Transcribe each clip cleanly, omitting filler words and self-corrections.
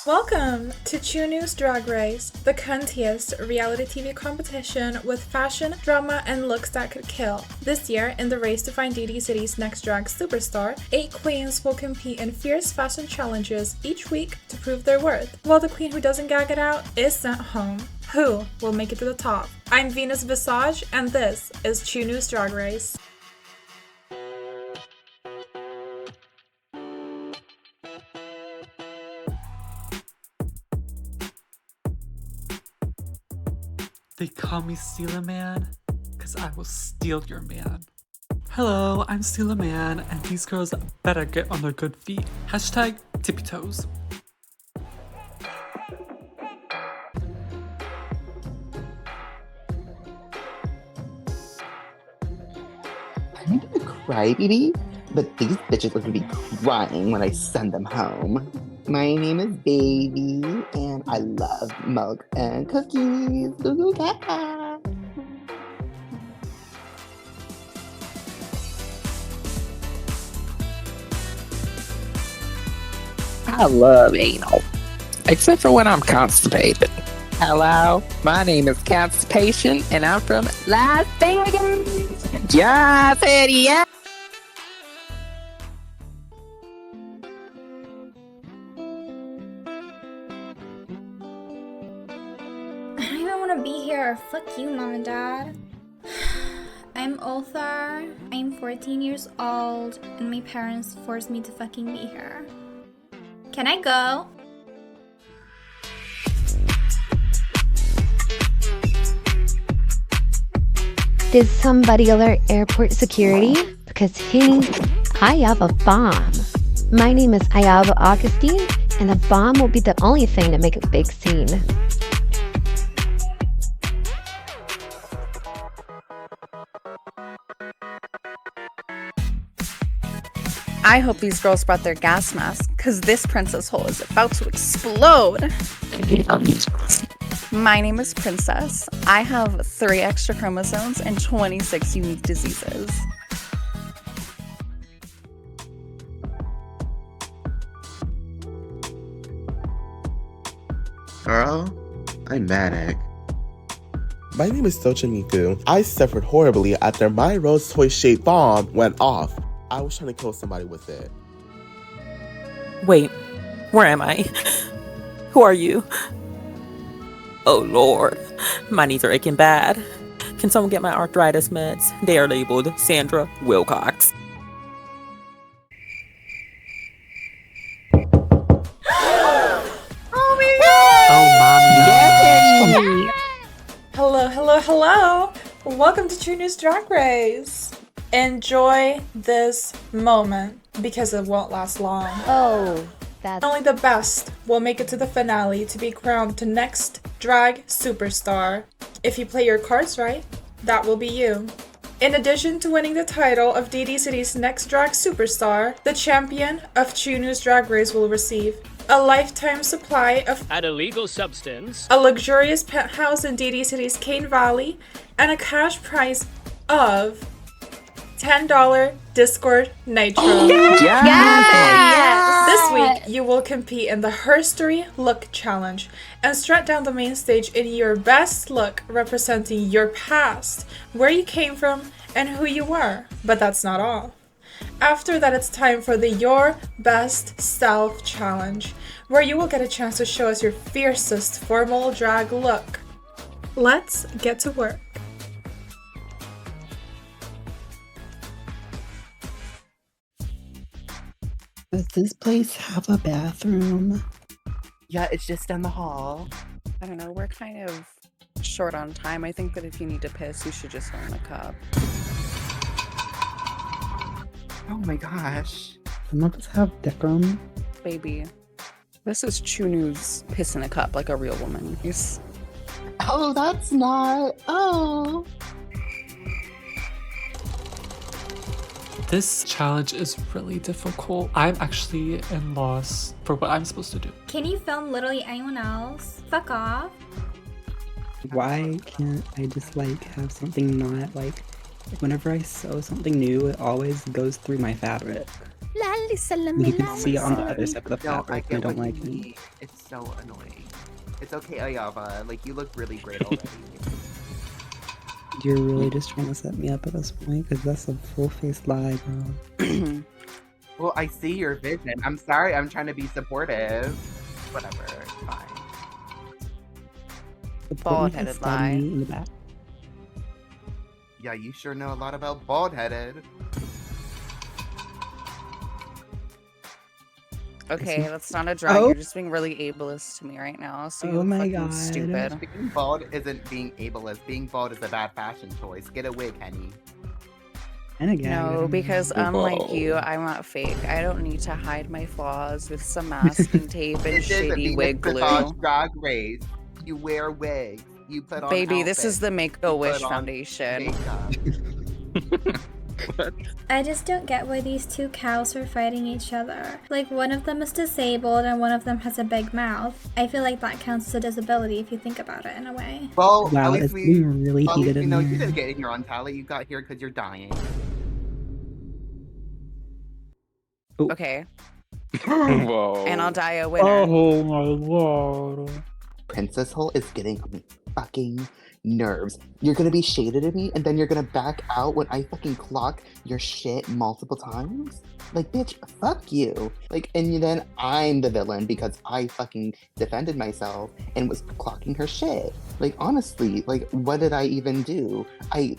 Welcome to True News Drag Race, the cuntiest reality TV competition with fashion, drama, and looks that could kill. This year, in the race to find DD City's next drag superstar, 8 queens will compete in fierce fashion challenges each week to prove their worth, while the queen who doesn't gag it out is sent home. Who will make it to the top? I'm Venus Visage, and this is True News Drag Race. They call me Steal a Man, cause I will steal your man. Hello, I'm Steal a Man, and these girls better get on their good feet. Hashtag tippy toes. I might be a crybaby, but these bitches are gonna be crying when I send them home. My name is Baby, and I love milk and cookies. Goo cat. I love anal, except for when I'm constipated. Hello, my name is Constipation, and I'm from Las Vegas. Yes, idiot. I don't even want to be here. Fuck you, Mom and Dad. I'm Ulthar. I'm 14 years old, and my parents forced me to fucking be here. Can I go? Did somebody alert airport security? Because I have a bomb. My name is Ayaba Augustine, and a bomb will be the only thing to make a big scene. I hope these girls brought their gas masks, because this princess hole is about to explode. My name is Princess. I have 3 extra chromosomes and 26 unique diseases. Girl, I'm Manic. My name is Sochimiku. I suffered horribly after my Rose toy-shaped bomb went off. I was trying to kill somebody with it. Wait, where am I? Who are you? Oh lord, my knees are aching bad. Can someone get my arthritis meds? They are labeled Sandra Wilcox. Oh my god! Oh, mommy. Hello. Welcome to True News Drag Race. Enjoy this moment because it won't last long. Oh, that's... Only the best will make it to the finale to be crowned to next drag superstar. If you play your cards right, that will be you. In addition to winning the title of DD City's next drag superstar, the champion of True News Drag Race will receive a lifetime supply of an illegal substance, a luxurious penthouse in DD City's Cane Valley, and a cash prize of $10 Discord Nitro. Yes! This week, you will compete in the Herstory Look Challenge and strut down the main stage in your best look representing your past, where you came from, and who you were. But that's not all. After that, it's time for the Your Best Self Challenge, where you will get a chance to show us your fiercest formal drag look. Let's get to work. Does this place have a bathroom? Yeah, it's just down the hall. I don't know, we're kind of short on time. I think that if you need to piss, you should just go in a cup. Oh my gosh. Some of us have decorum. Baby, this is True News piss in a cup like a real woman. Oh, that's not. Oh. This challenge is really difficult. I'm actually in loss for what I'm supposed to do. Can you film literally anyone else? Fuck off. Why can't I just have something not whenever I sew something new, it always goes through my fabric. You can see on the other side of the No, I fabric get they don't what like you me. mean. It's so annoying. It's okay, Ayaba. Like, you look really great already. You're really just trying to set me up at this point, because that's a full-faced lie, bro. Well, I see your vision. I'm sorry, I'm trying to be supportive. Whatever, it's fine. Bald-headed lie. In the back. Yeah, you sure know a lot about bald-headed. Okay, that's not a drag. Oh. You're just being really ableist to me right now. So you Oh look my fucking God. stupid. Being bald isn't being ableist. Being bald is a bad fashion choice. Get a wig, Henny. And again, No, because unlike you, I'm not fake. I don't need to hide my flaws with some masking tape and This is a shitty Venus wig glue. Visage Drag Race. You wear wigs. You put on Baby, this outfits. is the Make-A-Wish Foundation. Makeup. I just don't get why these two cows are fighting each other. Like, one of them is disabled and one of them has a big mouth. I feel like that counts as a disability if you think about it in a way. Well, Wow, at least it's we, being really at least heated we in know you here. didn't get in here on Tally. You got here because you're dying. Okay. Whoa. And I'll die a winner. Oh my god. Princess Hole is getting on my fucking nerves. You're gonna be shaded at me and then you're gonna back out when I fucking clock your shit multiple times? Like, bitch, fuck you. Like, and then I'm the villain because I fucking defended myself and was clocking her shit. Like, honestly, like, what did I even do? I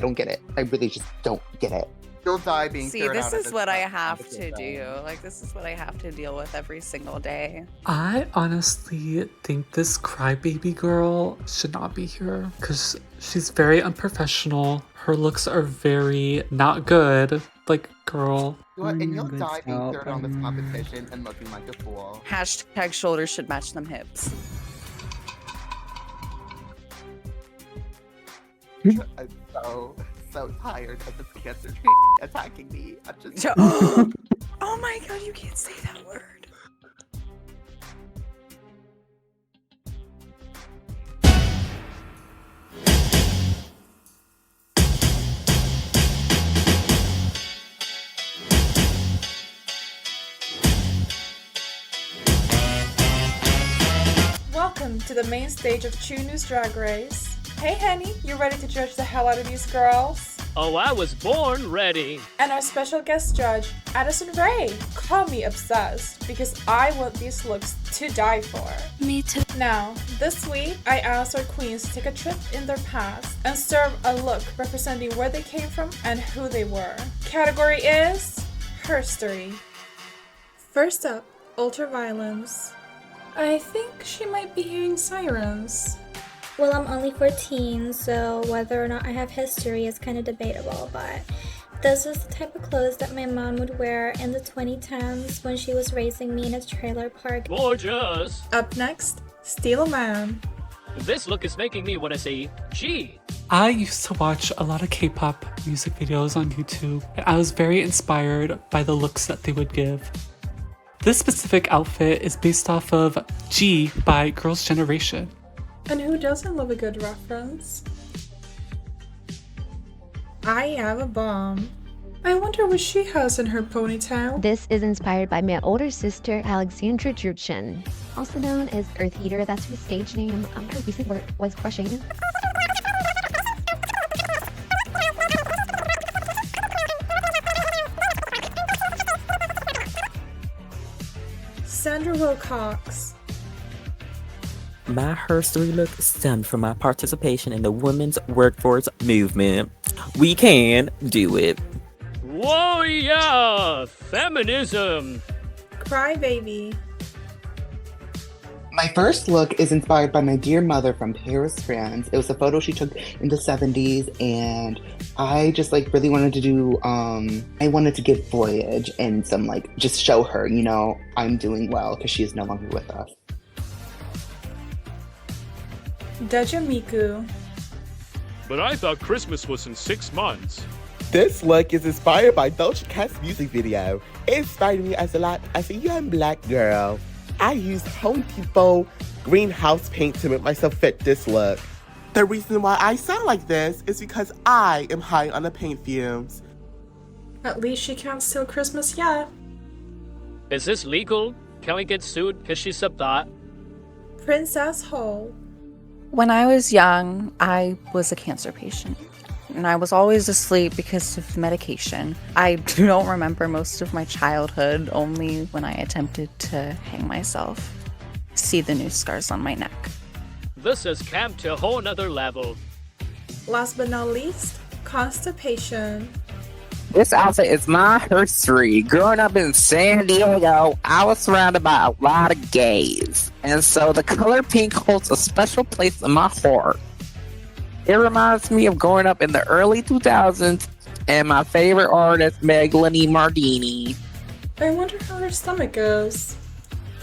don't get it. I really just don't get it. You'll die being See, this is what I have to do. Like, this is what I have to deal with every single day. I honestly think this crybaby girl should not be here because she's very unprofessional. Her looks are very not good. Like, girl. And you'll Good die being stuff, third on this competition and looking like a fool. Hashtag shoulders should match them hips. I'm so tired of this cancer attacking me. I'm just Oh my god, you can't say that word. Welcome to the main stage of True News Drag Race. Hey Henny, you ready to judge the hell out of these girls? Oh, I was born ready. And our special guest judge, Addison Rae. Call me obsessed, because I want these looks to die for. Me too. Now, this week, I asked our queens to take a trip in their past and serve a look representing where they came from and who they were. Category is Herstory. First up, Ultraviolence. I think she might be hearing sirens. Well, I'm only 14, so whether or not I have history is kind of debatable, but this is the type of clothes that my mom would wear in the 2010s when she was raising me in a trailer park. Gorgeous. Up next, Steal a Man. This look is making me want to say, gee. I used to watch a lot of K-pop music videos on YouTube, and I was very inspired by the looks that they would give. This specific outfit is based off of G by Girls' Generation. And who doesn't love a good reference? I have a bomb. I wonder what she has in her ponytail. This is inspired by my older sister, Alexandra Druchin, also known as Earth Eater. That's her stage name. Her recent work was Crushing. Sandra Wilcox. My herstory look stemmed from my participation in the women's workforce movement. We can do it. Whoa, yeah! Feminism! Crybaby. My first look is inspired by my dear mother from Paris, France. It was a photo she took in the 70s, and I just really wanted to do, I wanted to give Voyage and some just show her, I'm doing well because she is no longer with us. Deja Miku. But I thought Christmas was in 6 months. This look is inspired by Doja Cat's music video. It inspired me as a young black girl. I used Home Depot greenhouse paint to make myself fit this look. The reason why I sound like this is because I am high on the paint fumes. At least she can't steal Christmas yet. Is this legal? Can we get sued because she said that? Princess Hole. When I was young, I was a cancer patient. And I was always asleep because of medication. I don't remember most of my childhood, only when I attempted to hang myself. See the new scars on my neck. This is camp to a whole nother level. Last but not least, constipation. This outfit is my history. Growing up in San Diego, I was surrounded by a lot of gays. And so the color pink holds a special place in my heart. It reminds me of growing up in the early 2000s and my favorite artist, Melanie Mardini. I wonder how her stomach goes.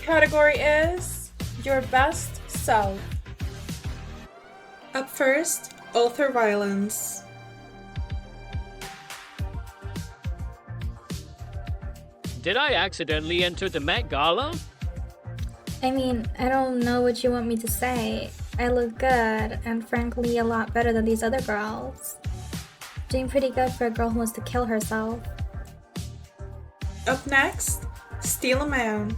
Category is your best self. Up first, author violence. Did I accidentally enter the Met Gala? I mean, I don't know what you want me to say. I look good, and frankly, a lot better than these other girls. Doing pretty good for a girl who wants to kill herself. Up next, Steal a Man.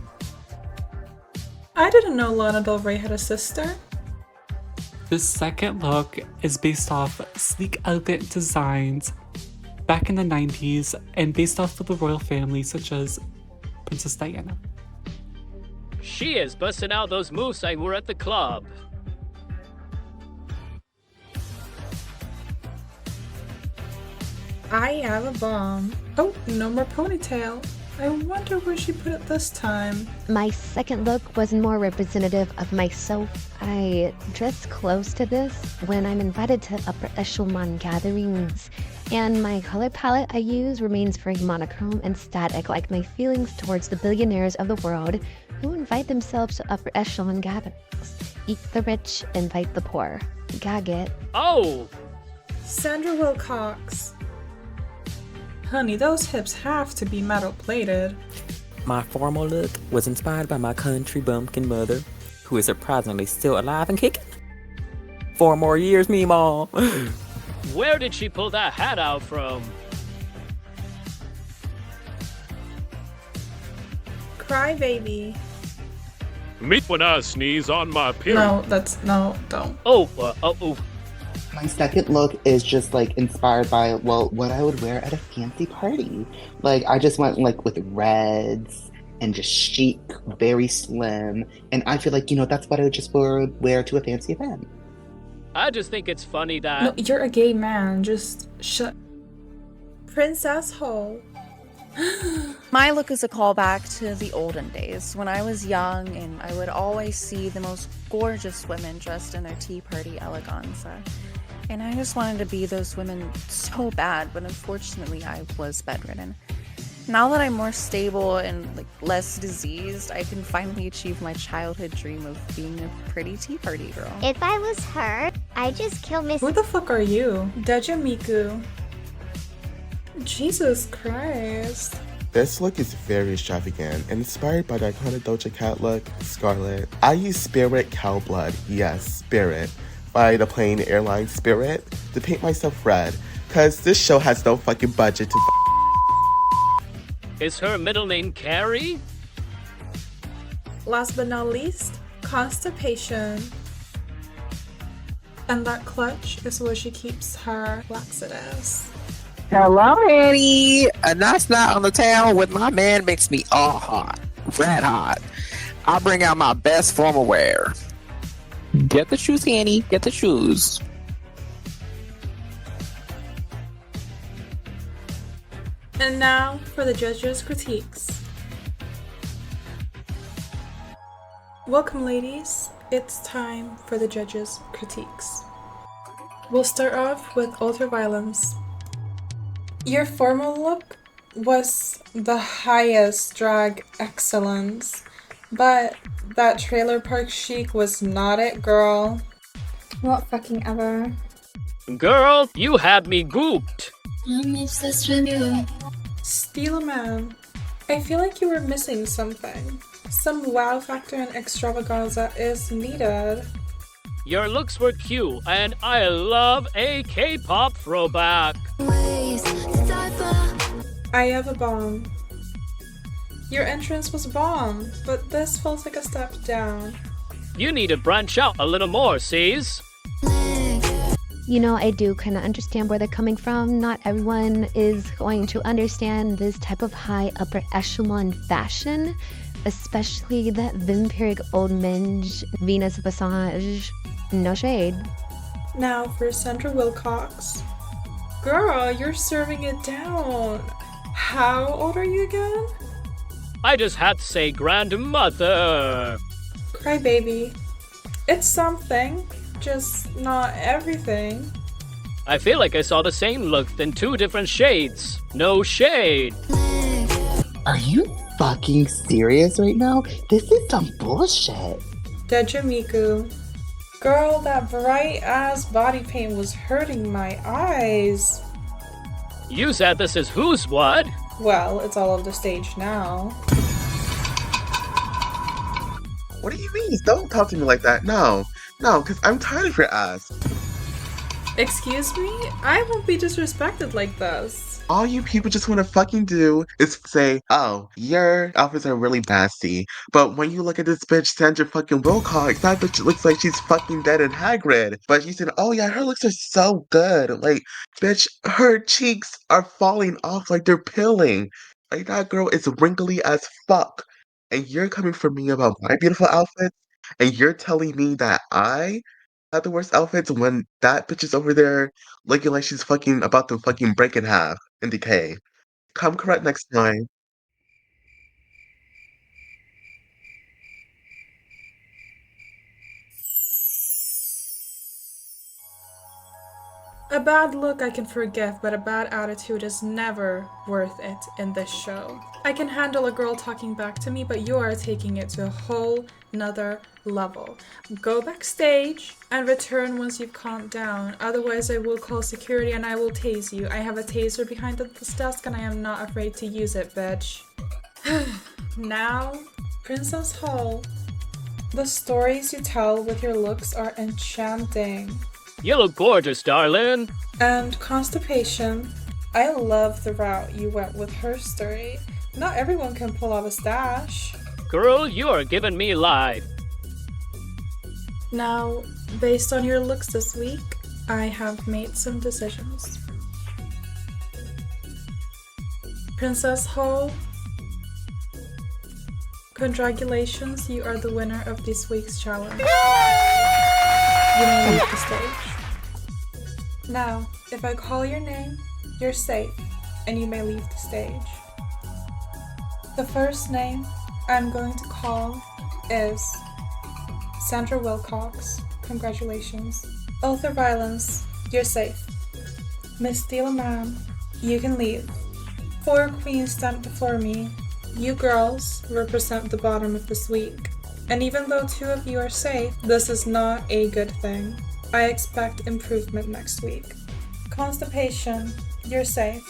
I didn't know Lana Del Rey had a sister. This second look is based off sleek, elegant designs back in the 90s and based off of the royal family such as Princess Diana. She is busting out those moves I wore at the club. I have a bomb. Oh, no more ponytail. I wonder where she put it this time. My second look was more representative of myself. I dress close to this when I'm invited to upper echelon gatherings, and my color palette I use remains very monochrome and static, like my feelings towards the billionaires of the world who invite themselves to upper echelon gatherings. Eat the rich, invite the poor. Gag it. Oh! Sandra Wilcox. Honey, those hips have to be metal plated. My formal look was inspired by my country bumpkin mother, who is surprisingly still alive and kicking. 4 more years, me mom. Where did she pull that hat out from? Cry Baby. Meet when I sneeze on my period. Don't. Oh. My second look is just like inspired by, well, what I would wear at a fancy party. Like, I just went like with reds and just chic, very slim. And I feel like, that's what I would just wear to a fancy event. I just think it's funny that... No, you're a gay man. Just shut. Princess Hole. My look is a callback to the olden days when I was young and I would always see the most gorgeous women dressed in their tea party eleganza. And I just wanted to be those women so bad, but unfortunately I was bedridden. Now that I'm more stable and less diseased, I can finally achieve my childhood dream of being a pretty tea party girl. If I was her, I'd just kill Miss... Who the fuck are you? Deja Miku. Jesus Christ. This look is very extravagant and inspired by the iconic Doja Cat look, Scarlet. I use Spirit Cow Blood, yes, Spirit, by the plane airline Spirit to paint myself red, cause this show has no fucking budget to Is her middle name Carrie? Last but not least, constipation. And that clutch is where she keeps her laxatives. Hello, Annie. A nice night on the town with my man makes me all hot, red hot. I'll bring out my best formal wear. Get the shoes, Annie. Get the shoes. And now for the judges' critiques. Welcome, ladies. It's time for the judges' critiques. We'll start off with ultraviolence. Your formal look was the highest drag excellence, but that trailer park chic was not it, girl. What fucking ever. Girl, you had me gooped. I'm obsessed with you. Steal a Man. I feel like you were missing something. Some wow factor and extravaganza is needed. Your looks were cute, and I love a K-pop throwback. I have a bomb. Your entrance was bomb, but this feels like a step down. You need to branch out a little more, C's. You know, I do kind of understand where they're coming from. Not everyone is going to understand this type of high upper echelon fashion, especially that vampiric old minge Venus Visage. No shade. Now for Sandra Wilcox. Girl, you're serving it down. How old are you again? I just had to say grandmother. Crybaby. It's something, just not everything. I feel like I saw the same look in 2 different shades. No shade. Are you fucking serious right now? This is some bullshit. Deja Miku. Girl, that bright ass body paint was hurting my eyes. You said this is who's what? Well, it's all over the stage now. What do you mean? Don't talk to me like that. No, because I'm tired of your ass. Excuse me? I won't be disrespected like this. All you people just want to fucking do is say, oh, your outfits are really nasty. But when you look at this bitch, Sandra fucking Wilcox, that bitch looks like she's fucking dead and Hagrid. But you said, oh yeah, her looks are so good. Like, bitch, her cheeks are falling off like they're peeling. Like, that girl is wrinkly as fuck. And you're coming for me about my beautiful outfits? And you're telling me that I had the worst outfits when that bitch is over there looking like she's fucking about to fucking break in half and decay. Come correct next time. A bad look I can forgive, but a bad attitude is never worth it in this show. I can handle a girl talking back to me, but you are taking it to a whole nother level. Go backstage and return once you've calmed down. Otherwise, I will call security and I will tase you. I have a taser behind this desk and I am not afraid to use it, bitch. Now, Princess Hall. The stories you tell with your looks are enchanting. You look gorgeous, darling. And Constipation. I love the route you went with her story. Not everyone can pull off a stash. Girl, you are giving me life. Now, based on your looks this week, I have made some decisions. Princess Hall, congratulations, you are the winner of this week's challenge. You may leave the stage. Now, if I call your name, you're safe, and you may leave the stage. The first name I'm going to call is Sandra Wilcox. Congratulations. Ultra Violence, you're safe. Miss Steele Man, you can leave. 4 queens stand before me. You girls represent the bottom of this week. And even though 2 of you are safe, this is not a good thing. I expect improvement next week. Constipation, you're safe.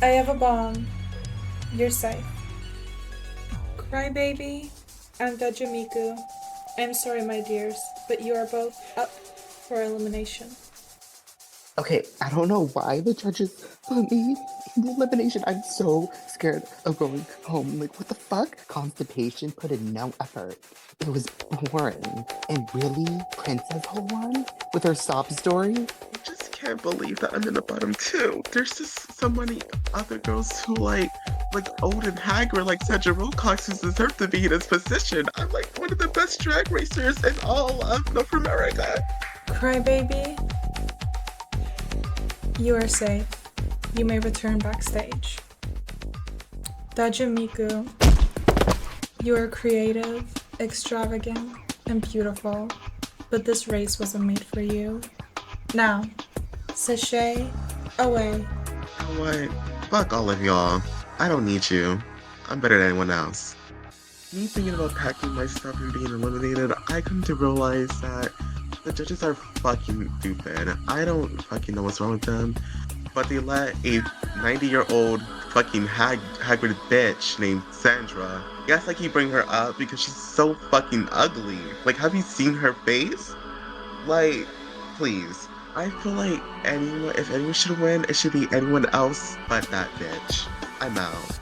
I have a bomb. You're safe. Crybaby and Deja Miku, I'm sorry my dears, but you are both up for elimination. Okay, I don't know why the judges put me in the elimination. I'm so scared of going home. Like, what the fuck? Constipation put in no effort. It was boring. And really, Princess Hall won with her sob story? I just can't believe that I'm in the bottom 2. There's just so many other girls who like old and Hagrid, like Sandra Wilcox, who deserve to be in this position. I'm like one of the best drag racers in all of North America. Crybaby, you are safe. You may return backstage. Deja Miku, you are creative, extravagant, and beautiful, but this race wasn't made for you. Now, sashay away. What? Fuck all of y'all. I don't need you. I'm better than anyone else. Me thinking about packing my stuff and being eliminated, I come to realize that the judges are fucking stupid. I don't fucking know what's wrong with them, but they let a 90-year-old fucking Hagrid bitch named Sandra. Yes, I keep bringing her up because she's so fucking ugly. Like, have you seen her face? Like, please. I feel like if anyone should win, it should be anyone else but that bitch. I'm out.